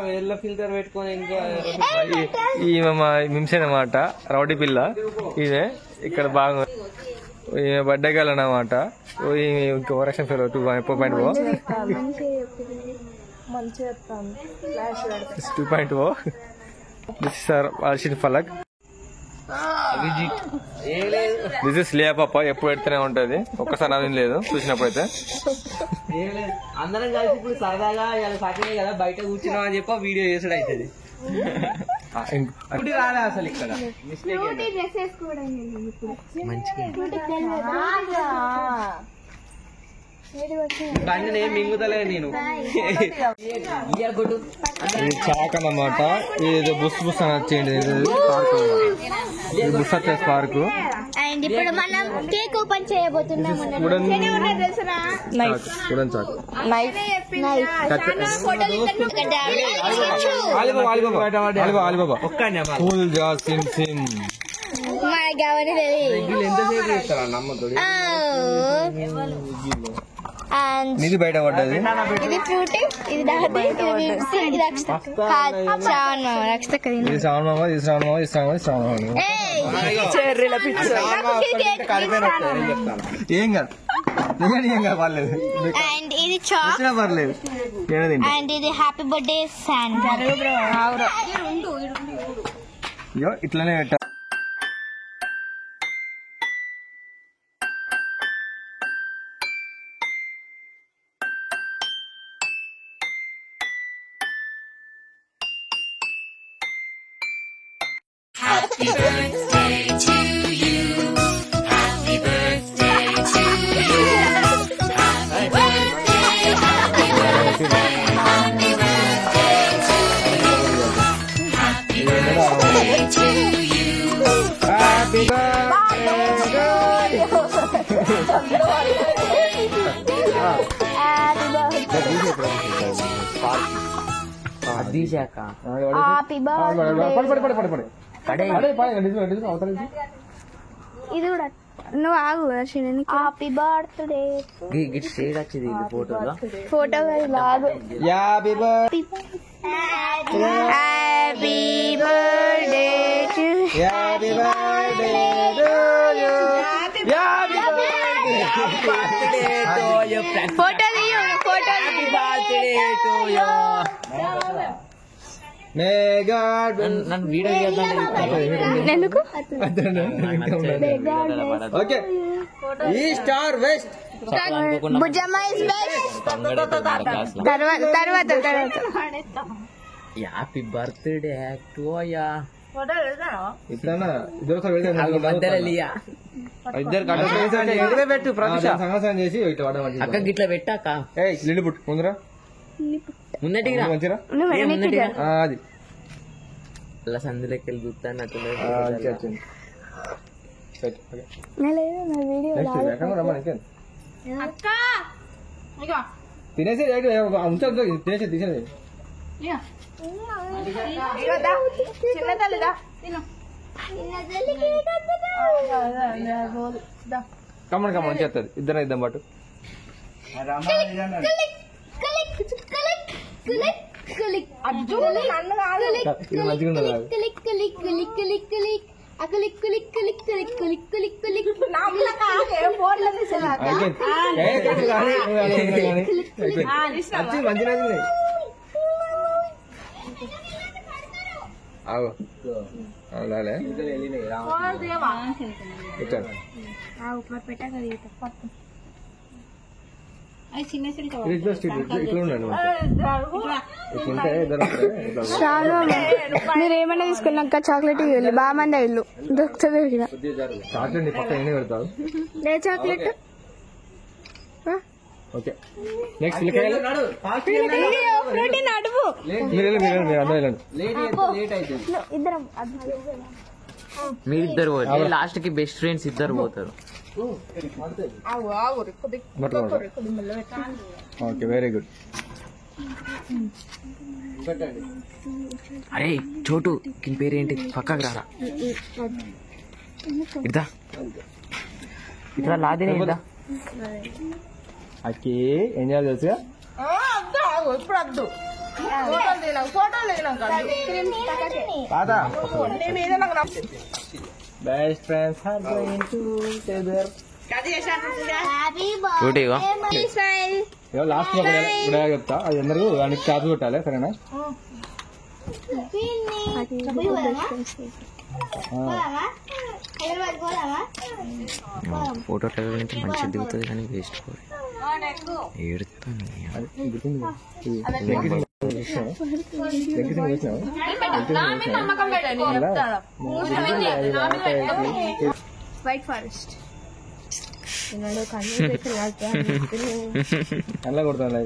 వేళ్ళ ఫిల్టర్ పెట్టుకొని ఇంకా ఈమె మా మింసే అన్నమాట, రౌడీ పిల్ల ఈమె. ఇక్కడ బాగా ఈమె బడ్డగాలు అన్నమాట. ఇంకా వరక్షన్ ఫెయిల్ 2.0 2.0. This is Arshid Falak. This is Liya పాప. ఎప్పుడు పెడుతూనే ఉంటది, ఒక్కసారి నవ్వింది లేదు చూసినప్పుడైతే. అందరం కలిసి ఇప్పుడు సరదాగా సాటర్డే కదా బయట కూర్చున్నాం అని చెప్పి వీడియో చేసుడు అవుతుంది. రాలే అసలు ఇక్కడ బండి ఏం మింగుతలే నేను. ఇది చాక్ అన్నమాట. ఇది బుస్ బుస్ అని వచ్చేయండి. బుస్ వచ్చేసి పార్కు. అండ్ ఇప్పుడు మనం కేక్ ఓపెన్ చేయబోతున్నాం. ఇది బయట పడ్డది. ఇది ఫ్రూటీ, ఇది దాది, ఇది రక్షిత. ఇది శ్రావణ, ఇది శ్రావణ, ఇది శ్రావణ, ఇది శ్రావణ. ఏం కాదు, ఏం కాదు, పర్లేదు. అండ్ ఇది చాక్, పర్లేదు. అండ్ ఇది హ్యాపీ బర్త్డే శాంటా. ఇట్లానే పెట్టా. Happy birthday to you. Happy birthday to you. Happy birthday, happy birthday, happy birthday to you. Happy birthday to you. Happy ఇది కూడా నువ్వు ఆగు. Happy birthday. ఫోటో లాగు. హ్యాపీ బర్త్డే టు ఫోటో తీయు. Photo నన్ను video ఎందుకు ఓకే. ఈ star west Bujjamma is best. తర్వాత హ్యాపీ బర్త్డే టు యా. ఇట్లానా ఇద్దరు పెట్టు సంగసం చేసి ఇట్లా వాడమంటే అక్క గిట్లా పెట్టాక నిండు పుట్టు ముందురా ముందటికి మంచిరా అది అలా సందులోకి వెళ్ళి చూస్తాను తినేసి తినేసి తీసేది కమ్మని కమ్మని చేస్తుంది ఇద్దరు ఇద్దాం పాటు మీరేమన్నా తీసుకున్నాక చాక్లెట్ ఇవ్వాలి బాగా మంది ఇల్లు దొరుకుతుంది చాక్లెట్ పక్క ఎన్ని పెడతావు ఏ చాక్లెట్ ఓకే నెక్స్ట్ నడువు ఇద్దరం మీరిద్దరు పోతే లాస్ట్ కి బెస్ట్ ఫ్రెండ్స్ ఇద్దరు పోతారు. Okay very good. అరే చోటు దీని పేరేంటి పక్కకు రారా ఇద్దా ఇట్లా లాదినే ఇద్దా అక్కి ఎంజాయ్ తెలుసుగా best friends are going together. Last లో కూడా చెప్తా అది అందరూ దానికి క్యాప్ పెట్టాలి సరేనా? ఫోటో అంటే మంచిగా దిగుతుంది కానీ వేస్ట్ ఏడుతాను. వైట్ ఫారెస్ట్ అలా కొడతాను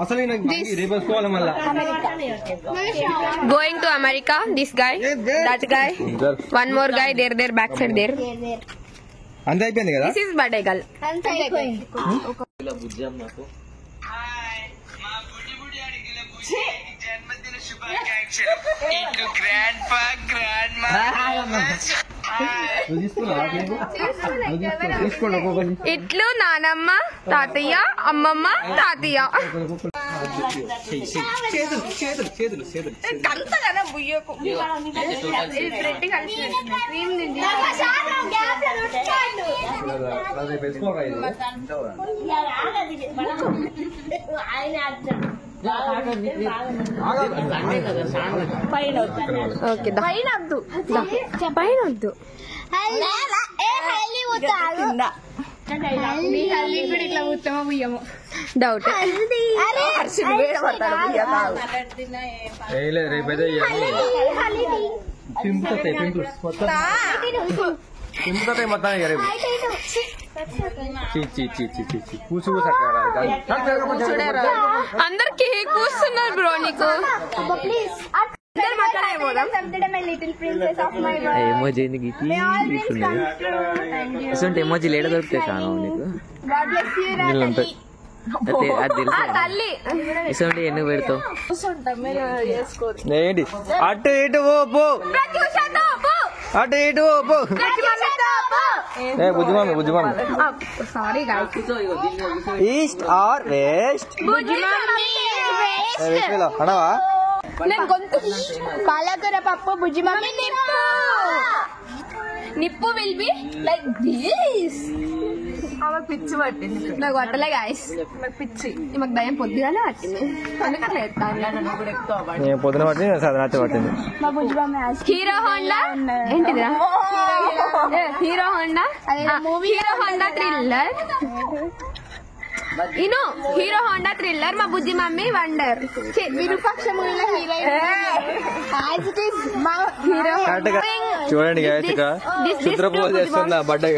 అసలు రేపేసుకోవాలి మళ్ళా. Going to America, this guy, that guy, one more guy, there, back side there. అంతే అయిపోయింది కదా. This is birthday girl. ఇట్లు నానమ్మ తాతయ్య అమ్మమ్మ తాతయ్య పైన వద్దు డౌట్ రేపైతే పింపుతాయి మొత్తం రేపు అందరికి కూస్తున్నారు బ్రో నీకు ఎమోజీ ఎందుకు ఇటువంటి ఎమోజీలు ఏడ దొరుకుతాయి చాలా నీకు అది తెలుసు ఇటువంటి ఎందుకు పెడతావు ఏంటి అటు ఇటు పో అటు ఇటు పో బుజ్జిమామి ఈస్ట్ ఆర్ వెస్ట్ అనవా నేను గొంతు పాలకూర పప్పు బుజ్జి మమ్మీ నిప్పు విల్ బి లైక్ దిస్. పిచ్చి పట్టింది నాకు పట్టలే గాయస్ నాకు పిచ్చి మాకు భయం పొద్దుగానే పట్టింది అందుకట్లా పొద్దున పట్టింది రాత్రి పట్టింది. మా బుజ్జి మమ్మీ హీరో హోండా ఏంటిదా Hero Honda Hero Honda thriller ఇను హీరో హోండా థ్రిల్లర్ మా బుజ్జి మమ్మీ వండర్ విరూపాక్ష మూవీలో హీరో చూడండి గాయస్ ఇక్కడ చిత్రపూజ చేస్తున్నా బర్త్డే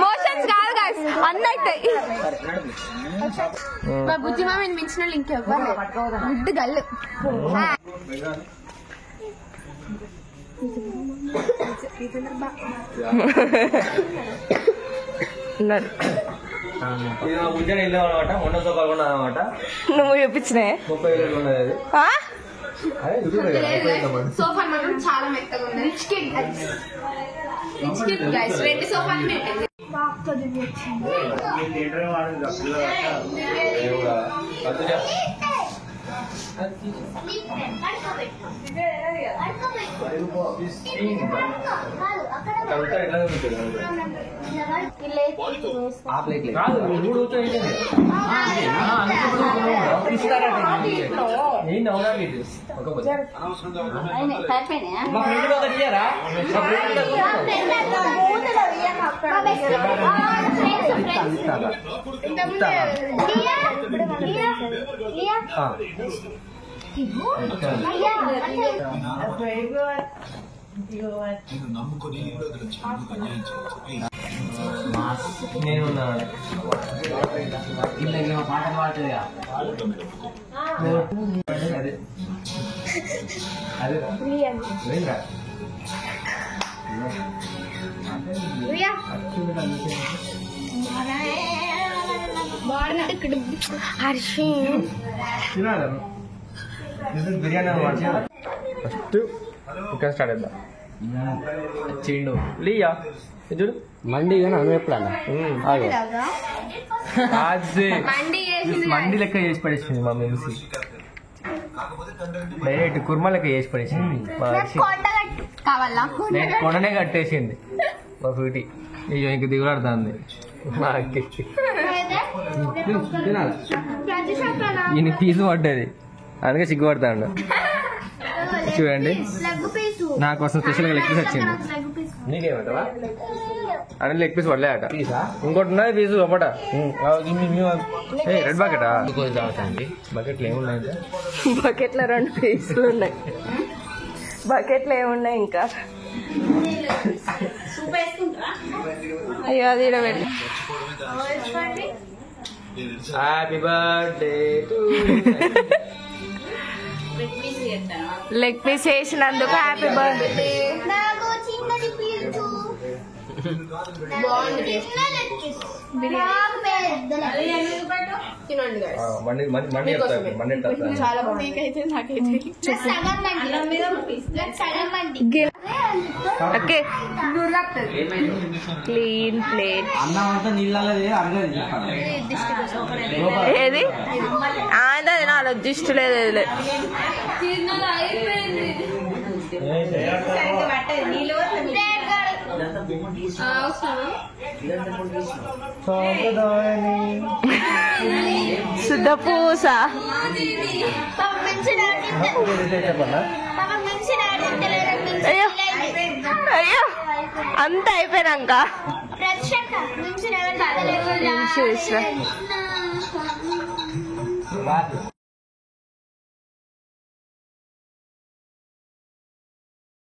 మోషన్స్ కాదు గాయస్ అన్నీ అవుతాయి. మా బుజ్జి మమ్మీని మించిన ఇంకెవ్వరు గుడ్డు గల్లు ఇది మా ముంజన ఇల్లు అనమాట. మొన్న సోఫా కొన్నా అనమాట. నువ్వు చూపించినాయి 30,000 ఉన్నది అది. అదే సోఫా మాత్రం చాలా మెత్తగా ఉంది. Rich kid guys. 2 సోఫాలు పెట్టింది. నేను పాటలు పాడుతుందిగా అదే అదే బిర్యానీ ఫస్ట్ ఇక్కడ స్టార్ట్ చేద్దాం. చీండు లియా చూడు మండి ఎప్పుడన్నా మండి లెక్క చేసి పడేసింది మా మెమ్సీ. డైరెక్ట్ కుర్మా లెక్క చేసి పడేసింది. నేను కొండనే కట్టేసింది మా ఫ్రూటీ. అయ్యో ఇంక దిగులాడుతుంది మాకి. ఈయన పీసు పడ్డది అందుకే సిగ్గుపడతాడు. చూడండి నా కోసం స్పెషల్గా లెగ్ పీస్ వచ్చింది. నీకేమంటావా అని లెగ్ పీస్ పడలేట. ఇంకోటి ఉన్నది పీసు ఒకట. రెడ్ బకెటా? బకెట్లు ఏమున్నాయి? బకెట్లో 2 పీసులు ఉన్నాయి. బకెట్లో ఏమున్నాయి ఇంకా? అయ్యో అది ఈడ పెట్టి. Happy birthday to leg piece వేసినందుకు హ్యాపీ బర్త్డే. చాలా బాగుంది. Okay clean plate. అన్నం అంతా నీళ్ళది అరగదు. ఏది అది నా జిస్ట్ లేదు. శుద్ధ పూస. అయ్యో అయ్యో అంత అయిపోయినాక